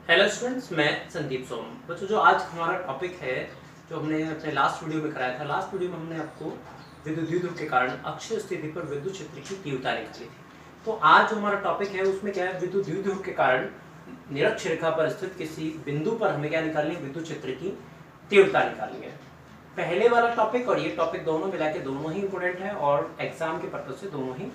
Hello students, मैं संदीप सोम। बच्चों, जो आज हमारा टॉपिक है, जो हमने अपने लास्ट वीडियो में कराया था, लास्ट वीडियो में हमने आपको विद्युत द्विध्रुव के कारण अक्षीय स्थिति पर विद्युत क्षेत्र की तीव्रता निकाली थी। तो आज जो हमारा टॉपिक है उसमें क्या है, विद्युत द्विध्रुव के कारण निरक्ष रेखा पर स्थित किसी बिंदु पर हमें क्या निकालनी है, विद्युत क्षेत्र की तीव्रता निकालनी है। पहले वाला टॉपिक और ये टॉपिक दोनों मिला के दोनों ही इंपॉर्टेंट है और एग्जाम के पर्पज से दोनों ही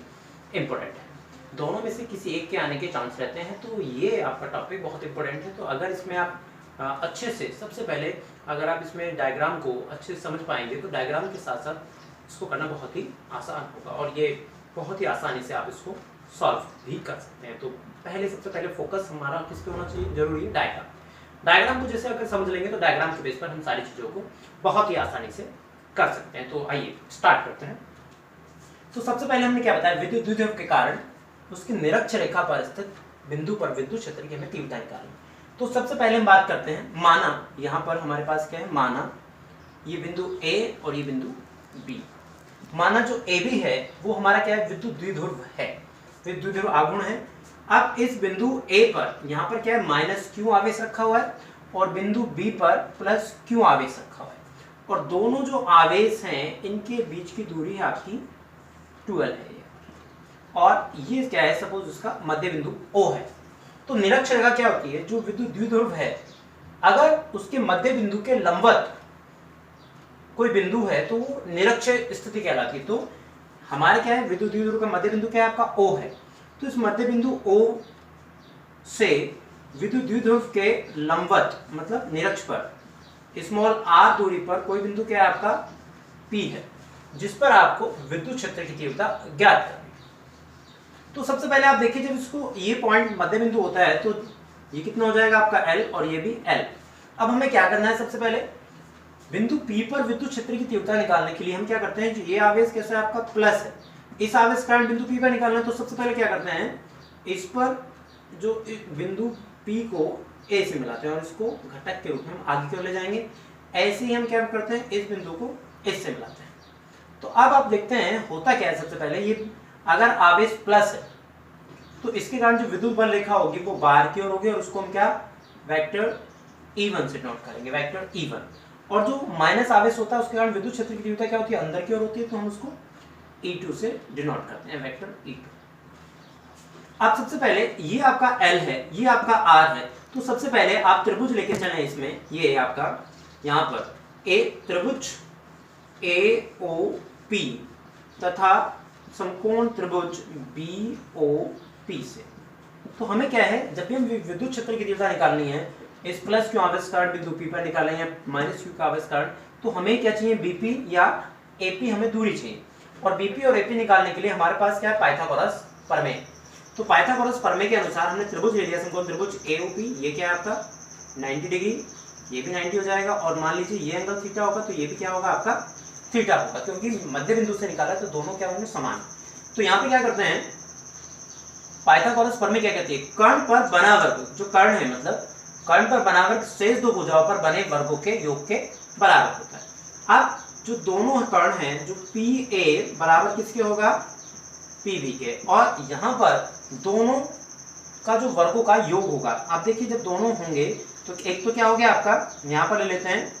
इंपॉर्टेंट है। दोनों में से किसी एक के आने के चांस रहते हैं, तो ये आपका टॉपिक बहुत इंपॉर्टेंट है। तो अगर इसमें आप अच्छे से, सबसे पहले अगर आप इसमें डायग्राम को अच्छे से समझ पाएंगे तो डायग्राम के साथ साथ इसको करना बहुत ही आसान होगा और ये बहुत ही आसानी से आप इसको सॉल्व भी कर सकते हैं। तो सबसे पहले फोकस हमारा किस पे होना चाहिए, जरूरी है डायग्राम। डायग्राम को जैसे अगर समझ लेंगे तो डायग्राम के बेस पर हम सारी चीज़ों को बहुत ही आसानी से कर सकते हैं। तो आइए स्टार्ट करते हैं। तो सबसे पहले हमने क्या बताया, विद्युत द्विध्रुव के कारण उसकी निरक्ष रेखा पर स्थित बिंदु पर विद्युत क्षेत्र की हमें तीव्रता निकालनी। तो सबसे पहले हम बात करते हैं, माना यहाँ पर हमारे पास क्या है, माना ये बिंदु A और ये बिंदु B। माना जो AB है वो हमारा क्या है, विद्युत द्विध्रुव है, विद्युत द्विध्रुव आघूर्ण है। अब इस बिंदु A पर यहाँ पर क्या है, माइनस Q आवेश रखा हुआ है और बिंदु B पर प्लस Q आवेश रखा हुआ है और दोनों जो आवेश हैं इनके बीच की दूरी है आपकी 12 है और ये क्या है, सपोज उसका मध्य बिंदु O है। तो निरक्ष रेखा क्या होती है, जो विद्युत द्विध्रुव है अगर उसके मध्य बिंदु के लंबवत कोई बिंदु है तो वो निरक्ष स्थिति कहलाती है। तो हमारे क्या है, विद्युत द्विध्रुव का मध्य बिंदु क्या है, आपका O है। तो इस मध्य बिंदु O से विद्युत द्विध्रुव के लंबवत मतलब निरक्ष पर स्मॉल r दूरी पर कोई बिंदु क्या है, आपका P है, जिस पर आपको विद्युत क्षेत्र की तीव्रता ज्ञात करनी। तो सबसे पहले आप देखिए, जब इसको ये पॉइंट मध्य बिंदु होता है तो ये कितना हो जाएगा आपका L और ये भी L। अब हमें क्या करना है, सबसे पहले बिंदु P पर विद्युत क्षेत्र की तीव्रता निकालने के लिए हम क्या करते हैं, जो ये आवेश कैसा है आपका प्लस है, इस आवेश कारण बिंदु P पर निकालना है। तो सबसे पहले क्या करते हैं, इस पर जो बिंदु P को A से मिलाते हैं और इसको घटक के रूप में हम आगे की ओर ले जाएंगे। ऐसे ही हम क्या करते हैं, इस बिंदु को इससे मिलाते हैं। तो अब आप देखते हैं होता क्या है, सबसे पहले ये अगर आवेश प्लस है तो इसके कारण जो विद्युत बल रेखा होगी वो बाहर की ओर होगी और उसको हम क्या वेक्टर E1 से नोट करेंगे, वेक्टर E1। और जो माइनस आवेश होता है उसके कारण विद्युत क्षेत्र की तीव्रता क्या होती है, अंदर की ओर होती है, तो हम उसको E2 से डिनोट करते हैं, वेक्टर E2। अब सबसे पहले ये आपका L है, ये आपका R है। तो सबसे पहले आप त्रिभुज लेके चले इसमें, ये आपका यहाँ पर ए त्रिभुज AOP तथा समकोण त्रिभुज BOP से। तो हमें क्या है, जब भी हम विद्युत क्षेत्र की तीव्रता निकालनी है, इस प्लस क्यू आवेश कारण बिंदु P पर निकालें या माइनस क्यू का आवेश कारण, तो हमें क्या चाहिए, BP या AP हमें दूरी चाहिए। और BP और AP निकालने के लिए हमारे पास क्या है, पाइथागोरस प्रमेय। तो पाइथागोरस प्रमेय के अनुसार हमने त्रिभुज ले लिया, समकोण त्रिभुज AOP, ये क्या है आपका 90 डिग्री, ये भी 90 हो जाएगा और मान लीजिए ये एंगल थीटा होगा तो ये भी क्या होगा आपका थीटा होगा, क्योंकि मध्य बिंदु से निकाला तो दोनों क्या होंगे, समान। तो यहाँ पे क्या करते हैं, पाइथागोरस प्रमेय क्या कहती है, कर्ण पर बना वर्ग, जो कर्ण है मतलब कर्ण पर बना वर्ग शेष दो भुजाओं पर बने वर्गों के योग के बराबर होता है। अब जो दोनों कर्ण हैं, जो PA बराबर किसके होगा, PB के, और यहाँ पर दोनों का जो वर्गों का योग होगा। आप देखिए जब दोनों होंगे तो एक तो क्या हो गया आपका, यहाँ पर ले लेते हैं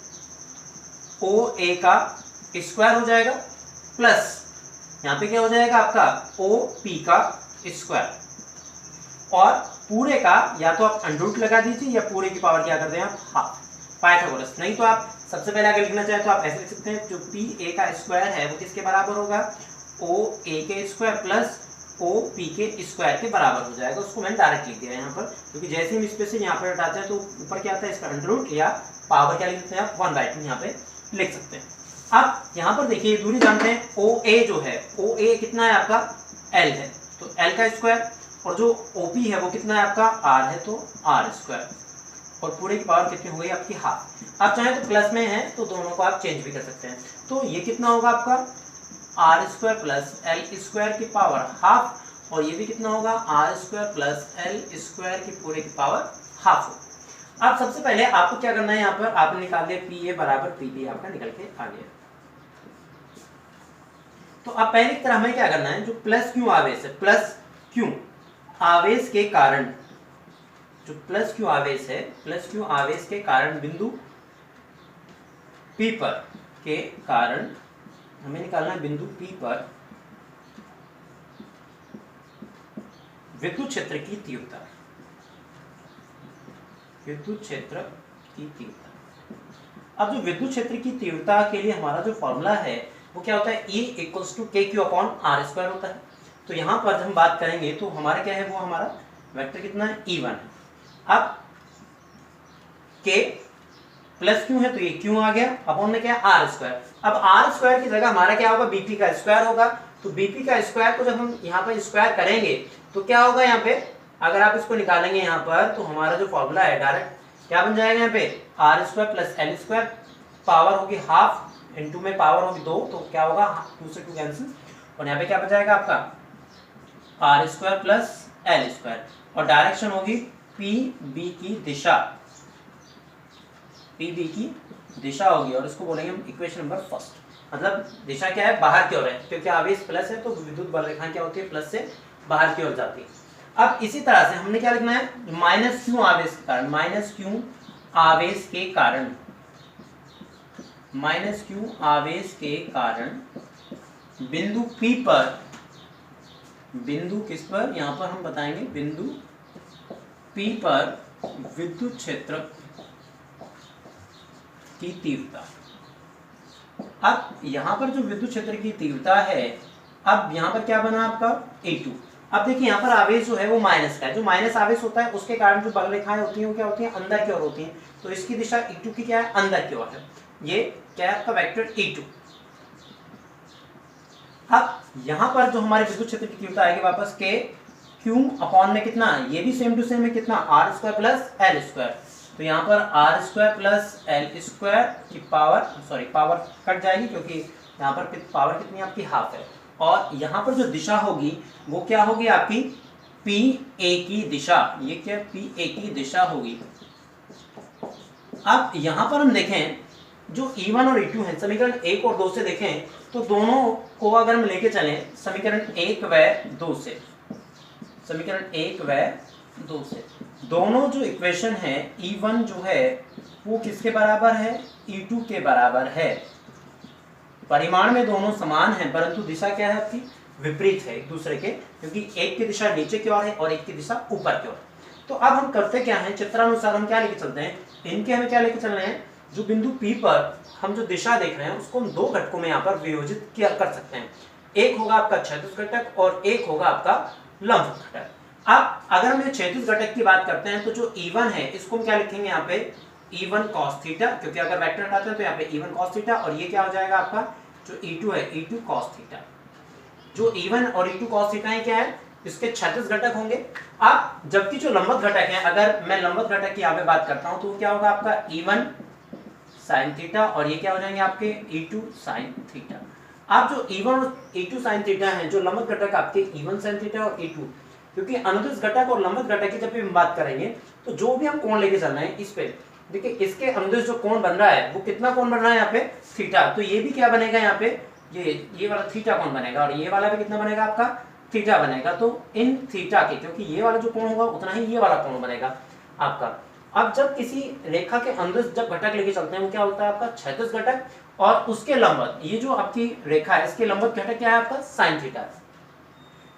OA का स्क्वायर हो जाएगा प्लस यहाँ पे क्या हो जाएगा आपका OP का स्क्वायर, और पूरे का या तो आप अंडर रूट लगा दीजिए या पूरे की पावर क्या कर दें आप हाफ, पाइथागोरस। नहीं तो आप सबसे पहले अगर लिखना चाहे तो आप ऐसे लिख सकते हैं, जो PA का स्क्वायर है वो किसके बराबर होगा, OA के स्क्वायर प्लस OP के स्क्वायर के बराबर हो जाएगा। उसको मैंने डायरेक्ट लिख दिया यहाँ पर, क्योंकि जैसे हम इसमें से यहाँ पर हटाते हैं तो ऊपर क्या आता है, इसका अंडर रूट या पावर क्या लिख सकते हैं आप 1/2 यहाँ पे लिख सकते हैं। अब यहाँ पर देखिए दूरी जानते हैं, OA जो है, OA कितना है आपका L है, तो L का स्क्वायर, और जो OP है वो कितना है आपका R है, तो R स्क्वायर, और पूरे की पावर कितनी हो गई आपकी हाफ। आप चाहें तो प्लस में है तो दोनों को आप चेंज भी कर सकते हैं। तो ये कितना होगा आपका R square plus L square की पावर हाफ, और ये भी कितना होगा R square plus L square की पूरे की पावर हाफ हो। अब सबसे पहले आपको क्या करना है, यहाँ पर आपने निकाल दिया PA बराबर PB, आपका निकल के आ गया। तो अब पहले की तरह हमें क्या करना है, जो प्लस क्यू आवेश है, प्लस क्यू आवेश के कारण जो प्लस क्यू आवेश है, प्लस क्यू आवेश के कारण बिंदु P पर के कारण हमें निकालना है बिंदु P पर विद्युत क्षेत्र की तीव्रता, विद्युत क्षेत्र की तीव्रता। अब जो विद्युत क्षेत्र की तीव्रता के लिए हमारा जो फॉर्मूला है वो क्या होता है, E = KQ/R² होता है। तो यहाँ पर जब हम बात करेंगे तो हमारा क्या है, वो हमारा वेक्टर कितना है, E1 है। अब K प्लस क्यू है तो ये क्यू आ गया, अपॉन में क्या है R²। अब R² की जगह हमारा क्या होगा, BP का स्क्वायर होगा। तो BP का स्क्वायर को जब हम यहाँ पर स्क्वायर करेंगे तो क्या होगा, यहाँ पे अगर आप इसको निकालेंगे यहाँ पर तो हमारा जो फॉर्मूला है डायरेक्ट क्या बन जाएगा, यहाँ पे R² + L², पावर होगी हाफ, इनटू में पावर होगी 2, तो क्या होगा 2 से 2 कैंसिल, और यहाँ पे क्या बचाएगा आपका R² + L², और डायरेक्शन होगी PB की दिशा, PB की दिशा होगी, और इसको बोलेंगे हम इक्वेशन नंबर फर्स्ट। मतलब दिशा क्या है, बाहर की ओर है, क्योंकि आवेश प्लस है तो विद्युत बल रेखा क्या होती है, प्लस से बाहर की ओर जाती है। अब इसी तरह से हमने क्या लिखना है, -q आवेश के कारण, -q आवेश के कारण, -q आवेश के कारण बिंदु P पर, बिंदु किस पर, यहां पर हम बताएंगे बिंदु P पर विद्युत क्षेत्र की तीव्रता। अब यहां पर जो विद्युत क्षेत्र की तीव्रता है, अब यहां पर क्या बना आपका E2। अब देखिए यहाँ पर आवेश जो है वो माइनस का है, जो माइनस आवेश होता है उसके कारण जो बल रेखाएं होती हैं वो क्या होती हैं, अंदर की ओर होती हैं। तो इसकी दिशा E2 की क्या है, अंदर की ओर है। ये क्या है आपका वेक्टर E2। अब यहाँ पर जो हमारे विद्युत क्षेत्र की तीव्रता आएगी वापस के Q/, में कितना, ये भी सेम टू सेम है, कितना R² + L²। तो यहाँ पर R² + L² की पावर, सॉरी पावर कट जाएगी क्योंकि यहाँ पर पावर कितनी आपकी हाफ है, और यहाँ पर जो दिशा होगी वो क्या होगी आपकी PA की दिशा, ये क्या PA की दिशा होगी। अब यहाँ पर हम देखें जो E1 और E2 है, समीकरण 1 और 2 से देखें तो दोनों को अगर हम लेके चलें समीकरण 1 व 2 से, समीकरण 1 व 2 से, दोनों जो इक्वेशन है E1 जो है वो किसके बराबर है, E2 के बराबर है। परिमाण में दोनों समान हैं परंतु दिशा क्या है आपकी, विपरीत है एक दूसरे के, क्योंकि एक की दिशा नीचे की ओर है और एक की दिशा ऊपर की ओर। तो अब हम करते क्या हैं, चित्रानुसार हम क्या लेके चलते हैं, इनके हमें क्या लेके चलना है, जो बिंदु P पर हम जो दिशा देख रहे हैं उसको हम दो घटकों में यहाँ पर वियोजित किया कर सकते हैं। एक होगा आपका क्षैतिज घटक और एक होगा आपका लंब घटक। अब अगर हम क्षैतिज घटक की बात करते हैं तो जो E1 है इसको हम क्या लिखेंगे यहाँ पे E1 cos θ, क्योंकि अगर वेक्टर हटाते हैं तो यहाँ पे E1 cos θ, और ये क्या हो जाएगा आपका जो E2 है E2 cos θ। जो E1 और E2 cos θ है क्या है, इसके क्षैतिज घटक होंगे। अब जबकि जो लंबवत घटक है, अगर मैं लंबवत घटक की यहाँ पे बात करता हूँ तो क्या होगा आपका E1 sin θ, और ये क्या हो जाएंगे आपके E2 sin θ। अब जो E1 और E2 sin θ है, जो लंबवत घटक आपके E1 sin θ और E2, क्योंकि अनुदिश घटक और लंबवत घटक की जब भी हम बात करेंगे तो जो भी हम कोण लेके चल रहे हैं इस पे देखिए, इसके अनुदिश जो कोण बन रहा है वो कितना कोण बन रहा है यहाँ पे थीटा, तो ये भी क्या बनेगा यहाँ पे ये वाला थीटा कोण बनेगा, और ये वाला भी कितना बनेगा आपका थीटा बनेगा। तो इन थीटा के, क्योंकि ये वाला जो कोण होगा उतना ही ये वाला कोण बनेगा आपका। अब जब किसी रेखा के अनुदिश जब घटक लेके चलते हैं वो क्या होता है आपका क्षैतिज घटक, और उसके लंबवत, ये जो आपकी रेखा है इसके लंबवत घटक क्या है आपका sin θ।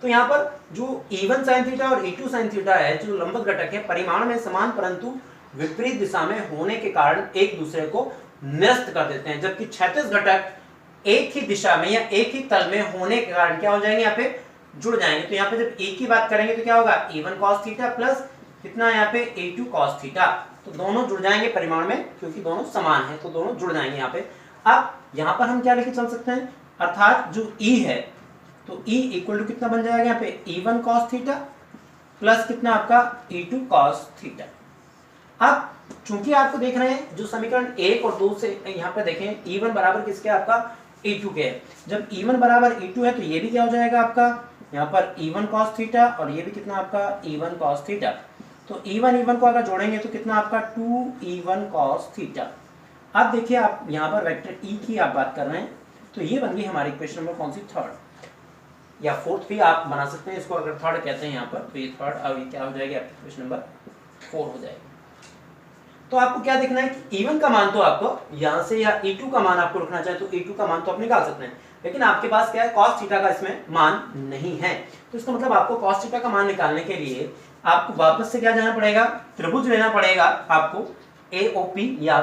तो यहाँ पर जो E1 sin θ और E2 sin θ है, जो लंबवत घटक है, परिमाण में समान परंतु विपरीत दिशा में होने के कारण एक दूसरे को निरस्त कर देते हैं, जबकि क्षैतिज घटक एक ही दिशा में या एक ही तल में होने के कारण क्या हो जाएंगे, यहाँ पे जुड़ जाएंगे। तो यहाँ पे जब एक की बात करेंगे तो क्या होगा E1 cos θ प्लस कितना यहाँ पे E2 cos θ, तो दोनों जुड़ जाएंगे परिमाण में, क्योंकि दोनों समान है तो दोनों जुड़ जाएंगे यहाँ पे। अब यहाँ पर हम क्या लेके चल सकते हैं, अर्थात जो E है तो E इक्वल टू कितना बन जाएगा यहाँ पे E1 cos θ प्लस कितना आपका E2 cos θ। अब चूंकि आपको देख रहे हैं जो समीकरण 1 और 2 से यहाँ पे देखें E1 बराबर किसके आपका E2 के, जब E1 बराबर E2 है तो ये भी क्या हो जाएगा आपका यहाँ पर E1 cos θ, और ये भी कितना आपका E1 cos θ। तो E1 को अगर जोड़ेंगे तो कितना आपका 2E1 cos θ। अब देखिए आप यहाँ पर वेक्टर E की आप बात कर रहे हैं, तो ये बन गई हमारी इक्वेशन नंबर कौन सी, थर्ड या फोर्थ भी आप बना सकते हैं इसको, अगर थर्ड कहते हैं यहाँ पर तो ये थर्ड। अब ये क्या हो जाएगी आपकी इक्वेशन नंबर 4 हो जाएगी। तो आपको क्या देखना है कि E1 का मान तो आपको यहाँ से, या E2 का मान आपको रखना चाहे तो E2 का मान तो आप निकाल सकते हैं, लेकिन आपके पास क्या है, cos थीटा का इसमें मान नहीं है। तो इसका मतलब आपको cos थीटा का मान निकालने के लिए आपको वापस से क्या जाना पड़ेगा, त्रिभुज लेना पड़ेगा आपको AOP, या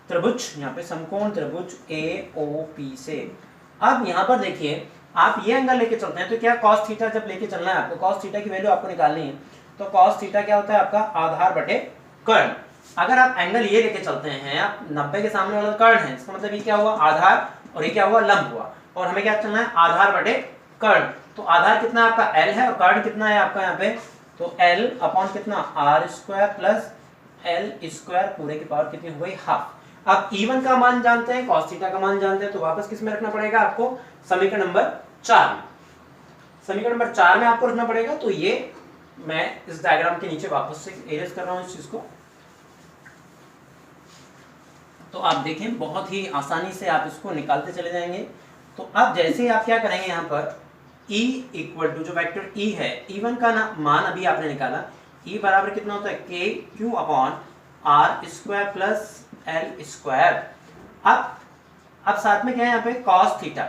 त्रिभुज यहाँ पे समकोण त्रिभुज AOP से। अब यहाँ पर देखिए आप ये एंगल लेके चलते हैं तो क्या cos थीटा जब लेके चलना है आपको, cos थीटा की वैल्यू आपको निकालनी है, तो cos थीटा क्या होता है आपका आधार बटे कर्ण। अगर आप एंगल ये लेके चलते हैं, आप 90 के सामने वाला कर्ण है, इसका मतलब ये क्या हुआ आधार, और ये क्या हुआ लंब हुआ, और हमें क्या चलना है आधार बटे कर्ण। तो आधार कितना आपका L है और कर्ण कितना है आपका यहाँ पे, तो L अपॉन कितना R square plus L square पूरे की पावर कितनी हो गई हाफ। अब E1 का मान जानते हैं, cos थीटा का मान जानते हैं, तो वापस किस में रखना पड़ेगा आपको, समीकरण नंबर 4 में। समीकरण नंबर 4 में आपको रखना पड़ेगा। तो ये मैं इस डायग्राम के नीचे वापस से इरेज कर रहा हूं इस चीज को। तो आप देखें बहुत ही आसानी से आप इसको निकालते चले जाएंगे। तो अब जैसे ही आप क्या करेंगे यहाँ पर E इक्वल टू जो वेक्टर E है, E1 का मान अभी आपने निकाला, E बराबर कितना होता है के Q upon R square plus L square. अब साथ में क्या है यहाँ पे cos थीटा।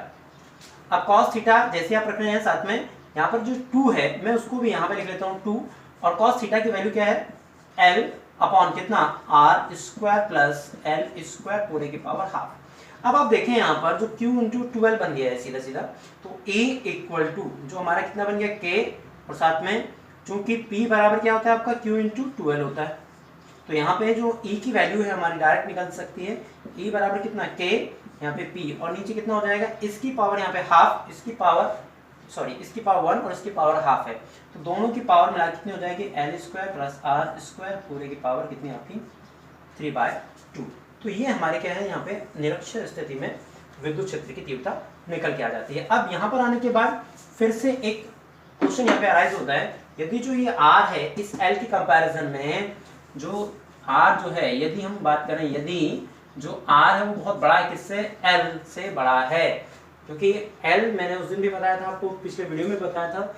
अब cos थीटा जैसे आप रख रहे हैं साथ में, यहाँ पर जो 2 है मैं उसको भी यहाँ पे लिख लेता हूँ 2, और cos थीटा की वैल्यू क्या है L अपॉन कितना R square plus L square पूरे की पावर हाफ। अब आप देखें यहाँ पर जो Q इंटू 12 बन गया है सीधा सीधा, तो A इक्वल टू जो हमारा कितना बन गया K, और साथ में चूंकि P बराबर क्या होता है आपका Q इंटू 12 होता है, तो यहाँ पे जो E की वैल्यू है हमारी डायरेक्ट निकल सकती है, E बराबर कितना K, यहाँ पे P, और नीचे कितना हो जाएगा इसकी पावर यहाँ पे हाफ, इसकी पावर 1 और इसकी पावर हाफ है, तो दोनों की पावर मिला कितनी हो जाएगी L square plus R square पूरे की पावर कितनी आपकी 3/2। तो ये हमारे क्या है यहाँ पे निरक्षर स्थिति में विद्युत क्षेत्र की तीव्रता निकल के आ जाती है। अब यहाँ पर आने के बाद फिर से एक क्वेश्चन यहाँ पे अराइज होता है, यदि जो ये R है इस L की कंपैरिजन में जो R जो है, यदि हम बात करें यदि जो R है वो बहुत बड़ा है, किससे, L से बड़ा है, क्योंकि L मैंने उस दिन भी बताया था आपको, पिछले वीडियो में बताया था,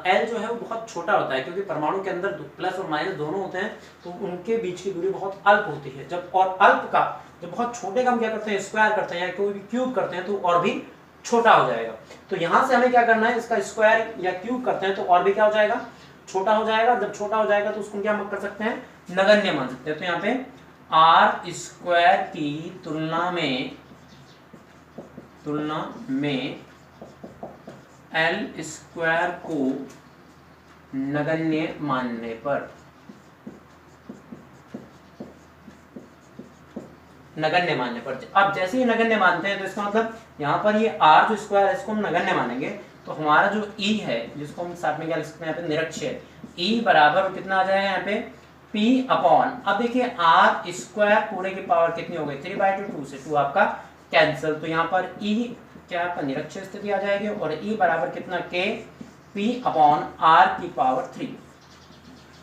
L जो है वो बहुत छोटा होता है, क्योंकि परमाणु के अंदर प्लस और माइनस दोनों होते हैं, तो उनके बीच की दूरी बहुत अल्प होती है। जब और अल्प का जब बहुत छोटे का हम क्या करते हैं स्क्वायर करते हैं या कोई भी क्यूब करते हैं तो और भी छोटा हो जाएगा। तो यहाँ से हमें क्या करना है, इसका स्क्वायर या क्यूब करते हैं तो और भी क्या हो जाएगा, छोटा हो जाएगा। जब छोटा हो जाएगा तो उसको क्या कर सकते हैं, नगण्य मान सकते हैं। तो यहाँ पे R स्क्वायर की तुलना में L स्क्वायर को नगण्य मानने पर, अब जैसे ही नगण्य मानते हैं तो इसका मतलब यहाँ पर ये R जो स्क्वायर है इसको हम नगण्य मानेंगे, तो हमारा जो E है जिसको हम साथ में क्या लिख सकते हैं यहाँ पे निरक्षर, E बराबर कितना आ जाएगा यहाँ पे P अपॉन, अब देखिए R स्क्वायर पूरे की पावर कितनी हो गई 3/2 से 2 आपका कैंसिल, तो यहाँ पर E क्या आपका निरक्षर स्थिति आ जाएगी, और E बराबर कितना K P अपॉन R की पावर 3।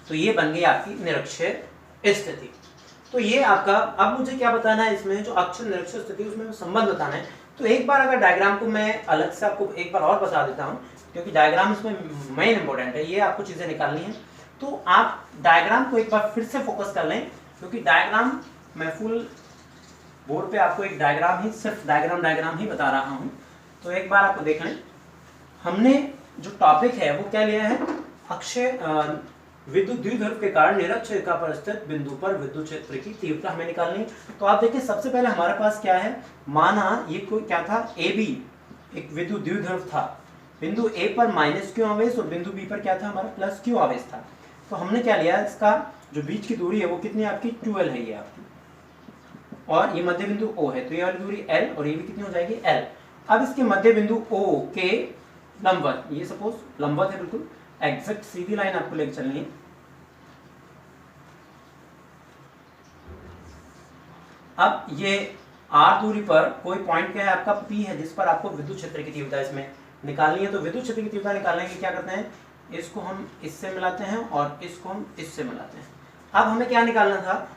तो ये बन गई आपकी निरक्षर स्थिति। तो ये आपका, अब मुझे क्या बताना है इसमें, जो अक्षर निरक्षर स्थिति उसमें संबंध बताना है। तो एक बार अगर डायग्राम को मैं अलग से आपको एक बार और बता देता हूँ, क्योंकि डायग्राम इसमें मेन इंपॉर्टेंट है, ये आपको चीजें निकालनी है। तो आप डायग्राम को एक बार फिर से फोकस कर लें, क्योंकि डायग्राम मैं फुल बोर्ड पे आपको एक डायग्राम ही, सिर्फ डायग्राम ही बता रहा हूँ। तो एक बार आपको देख लें, हमने जो टॉपिक है वो क्या लिया है, अक्षय विद्युत द्विध्रुव के कारण निरक्षर रेखा पर स्थित बिंदु पर विद्युत क्षेत्र की तीव्रता हमें निकालनी। तो आप देखिए सबसे पहले हमारे पास क्या है, माना ये कोई क्या था, AB एक विद्युत द्विध्रुव था, बिंदु A पर -q आवेश और बिंदु B पर क्या था हमारा +q आवेश था। तो हमने क्या लिया, इसका जो बीच की दूरी है वो कितनी आपकी 12 है ये आपकी, और ये मध्य बिंदु O है, तो ये वाली दूरी L और ये भी कितनी हो जाएगी L। अब इसके मध्य बिंदु O के लंबवत, ये सपोज लंबवत है, बिल्कुल एग्जैक्ट सीधी लाइन आपको लेकर चलनी है। अब ये R दूरी पर कोई पॉइंट क्या है आपका P है, जिस पर आपको विद्युत क्षेत्र की तीव्रता इसमें निकालनी है। तो विद्युत क्षेत्र की तीव्रता निकालने के क्या करते हैं, इसको हम इससे मिलाते हैं और इसको हम इससे मिलाते हैं। अब हमें क्या निकालना था,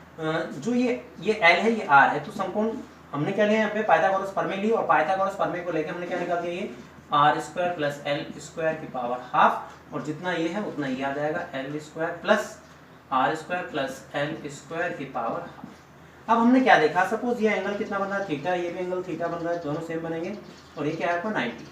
जो ये L है ये R है, तो समकोण हमने क्या लिया यहाँ पे पाइथागोरस प्रमेय ली, और पाइथागोरस प्रमेय को लेकर हमने क्या निकाल दिया, ये R square plus L square की पावर हाफ, और जितना ये है उतना ये आ जाएगा L square plus R square plus L square की पावर हाफ। अब हमने क्या देखा, सपोज ये एंगल कितना बन रहा है थीटा, ये भी एंगल थीटा बन रहा है, दोनों सेम बनेंगे और ये क्या है आपका 90।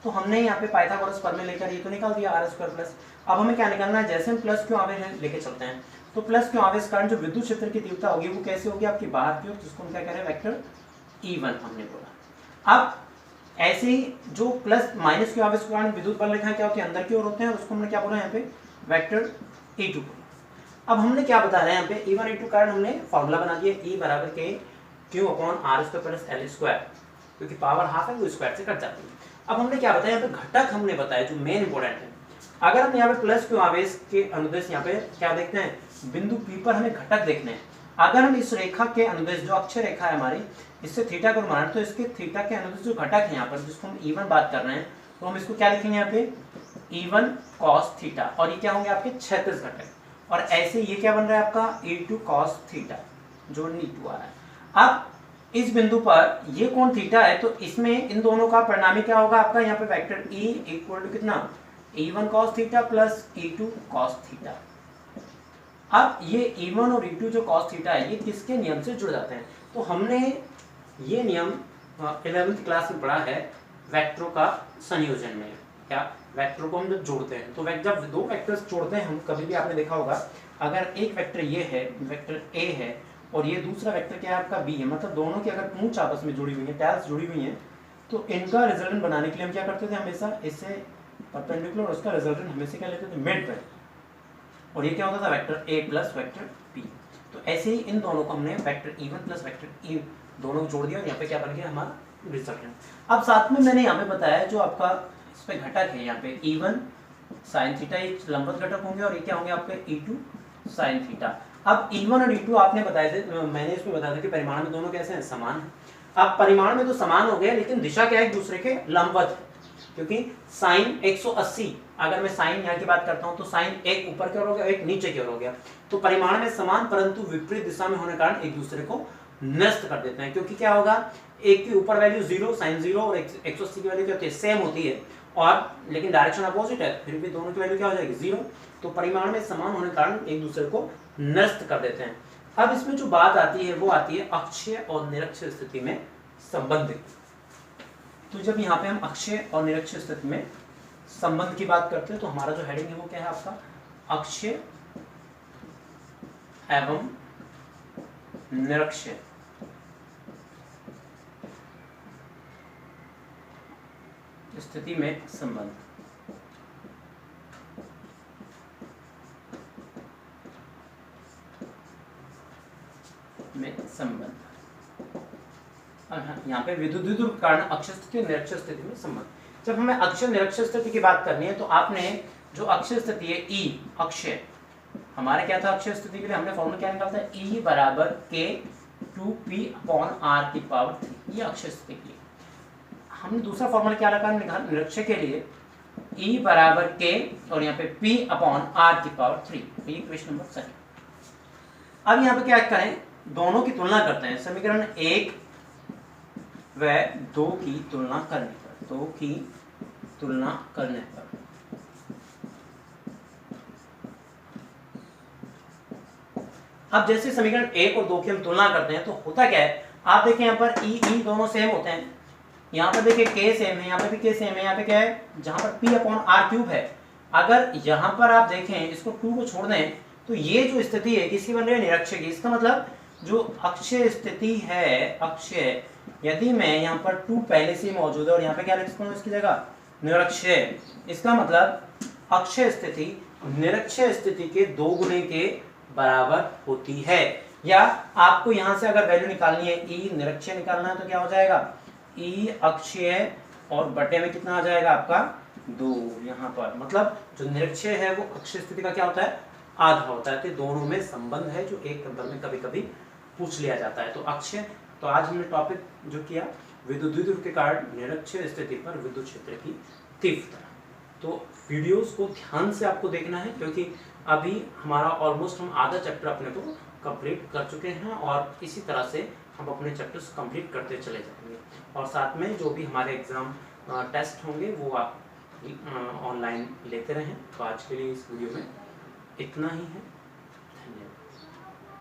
तो हमने यहाँ पे पाइथागोरस प्रमेय लेकर ये तो निकाल दिया आर स्क्वायर प्लस। अब हमें क्या निकालना है, जैसे हम प्लस क्यों आवेश लेके चलते हैं तो प्लस क्यों आवेश कारण जो विद्युत क्षेत्र की तीव्रता होगी वो कैसे होगी आपकी बाहर की ओर, जिसको हम क्या कह रहे हैं वेक्टर E1 हमने बोला। अब ऐसे ही जो प्लस माइनस क्यों आवेश कारण विद्युत बल रेखा क्या होती है अंदर की ओर होते हैं, उसको हमने क्या बोला यहाँ पे वेक्टर E2 बोला। अब हमने क्या बता रहे हैं यहाँ पे E1 E2 कारण हमने फॉर्मूला बना दिया E बराबर के Q upon R square plus L square, क्योंकि पावर हाफ है वो स्क्वायर से कट जाती है। अब हमने क्या बताया यहाँ पे घटक हमने बताया जो मेन इंपॉर्टेंट है। अगर हम यहाँ पे प्लस क्यों आवेश के अनुदेश यहाँ पे क्या देखते हैं बिंदु P पर हमें घटक देखने हैं। अगर हम इस रेखा के अनुदेश जो अक्षर रेखा है हमारी इससे थीटा को माने तो इसके थीटा के अनुदेश जो घटक है यहाँ पर जिसको हम E1 बात कर रहे हैं तो हम इसको क्या लिखेंगे यहाँ पे E1 cos थीटा, और ये क्या होंगे आपके क्षैतिज घटक। और ऐसे ये क्या बन रहा है आपका E2 cos थीटा जो E2 आ रहा है। अब इस बिंदु पर ये कोण थीटा है तो इसमें इन दोनों का परिणामी क्या होगा आपका यहाँ पे वेक्टर E इक्वल टू कितना E1 cos theta plus E2 cos theta. अब ये E1 और E2 जो cos थीटा है ये किसके नियम से जुड़ जाते हैं, तो हमने ये नियम 11th क्लास में पढ़ा है वेक्टरों का संयोजन में। क्या वेक्टरों को हम जब जोड़ते हैं तो जब दो वेक्टर्स जोड़ते हैं हम कभी भी आपने देखा होगा अगर एक वेक्टर ये है वेक्टर A है और ये दूसरा वेक्टर क्या है आपका B है, मतलब दोनों की अगर पूंछ आपस में जुड़ी हुई है टैल्स जुड़ी हुई है तो इनका रिजल्टेंट बनाने के लिए हम क्या करते थे हमेशा इससे परपेंडिकुलर और उसका रिजल्टेंट हमेशा क्या लेते थे मिड पे, और ये क्या होता था vector A plus vector B। तो ऐसे ही इन दोनों को हमने vector E1 plus vector E दोनों को जोड़ दिया और यहाँ पे क्या बन गया हमारा रिजल्टेंट। अब साथ में मैंने यहाँ पे बताया जो आपका इस पे घटक है यहाँ पे E1 sin थीटा ये लंबवत घटक होंगे और ये क्या होंगे आपके E2 sin थीटा। अब E1 और E2 आपने बताए थे मैंने इसमें बताया था कि परिमाण में दोनों कैसे हैं समान है। अब परिमाण में तो समान हो गया लेकिन दिशा क्या है एक दूसरे के लंबवत, क्योंकि साइन 180 अगर मैं साइन यहाँ की बात करता हूँ तो साइन एक ऊपर की ओर हो गया एक नीचे की ओर हो गया, तो परिमाण में समान परंतु विपरीत दिशा में होने कारण एक दूसरे को नष्ट कर देते हैं। क्योंकि क्या होगा एक की ऊपर वैल्यू 0 साइन 0 और 180 की वैल्यू क्या होती है सेम होती है और लेकिन डायरेक्शन अपोजिट है फिर भी दोनों की वैल्यू क्या हो जाएगी 0, तो परिमाण में समान होने कारण एक दूसरे को नष्ट कर देते हैं। अब इसमें जो बात आती है वो आती है अक्षीय और निरक्षीय स्थिति में संबंधित। तो जब यहाँ पे हम अक्षीय और निरक्षीय स्थिति में संबंध की बात करते हैं तो हमारा जो हेडिंग है वो क्या है आपका अक्षीय एवं निरक्षीय स्थिति में संबंध। में संबंध यहाँ पे विद्युत ध्रुव के कारण अक्षीय स्थिति और निरक्षीय स्थिति में संबंध। जब हमें अक्षीय निरक्षीय स्थिति की बात करनी है तो आपने जो अक्षीय स्थिति है E अक्षीय हमारे क्या था अक्षीय स्थिति के लिए हमने फॉर्मूला क्या निकालता है E बराबर K 2P अपॉन R की पावर 3, ये अक्षीय स्थिति के लिए। हमने दूसरा फॉर्मूला क्या लगा निरक्षीय के लिए E बराबर K और यहाँ पे P अपॉन R की पावर 3, ये इक्वेशन नंबर सही। अब यहाँ पे क्या करें दोनों की तुलना करते हैं समीकरण 1 व 2 की तुलना करने पर अब जैसे समीकरण 1 और 2 की हम तुलना करते हैं तो होता क्या है आप देखें यहाँ पर E दोनों सेम होते हैं, यहाँ पर देखिए K सेम है यहाँ पर भी K सेम है, यहाँ पे क्या है जहाँ पर P अपॉन R क्यूब है अगर यहाँ पर आप देखें इसको 2 को छोड़ दें तो ये जो स्थिति है किसकी बन रही है निरक्षीय की। इसका मतलब जो अक्षीय स्थिति है अक्षीय यदि मैं यहाँ पर 2 पहले से मौजूद है और यहाँ पे क्या लिख सकता हूँ इसकी जगह निरक्षीय, इसका मतलब अक्षीय स्थिति निरक्षीय स्थिति के 2 गुने के बराबर होती है। या आपको यहाँ से अगर वैल्यू निकालनी है E निरक्षीय निकालना है तो क्या हो जाएगा E अक्षीय और बटे में कितना आ जाएगा आपका 2 यहाँ पर, मतलब जो निरक्षीय है वो अक्षीय स्थिति का क्या होता है आधा होता है। तो दोनों में संबंध है जो एक नंबर में कभी कभी पूछ लिया जाता है। तो अक्षीय तो आज हमने टॉपिक जो किया विद्युत द्विध्रुव के कारण निरक्षीय स्थिति पर विद्युत क्षेत्र की तीव्रता। तो वीडियोस को ध्यान से आपको देखना है क्योंकि अभी हमारा ऑलमोस्ट हम आधा चैप्टर अपने को कंप्लीट कर चुके हैं और इसी तरह से हम अपने चैप्टर्स कंप्लीट करते चले जाएंगे और साथ में जो भी हमारे एग्जाम टेस्ट होंगे वो आप ऑनलाइन लेते रहें। तो आज के लिए इस वीडियो में इतना ही है।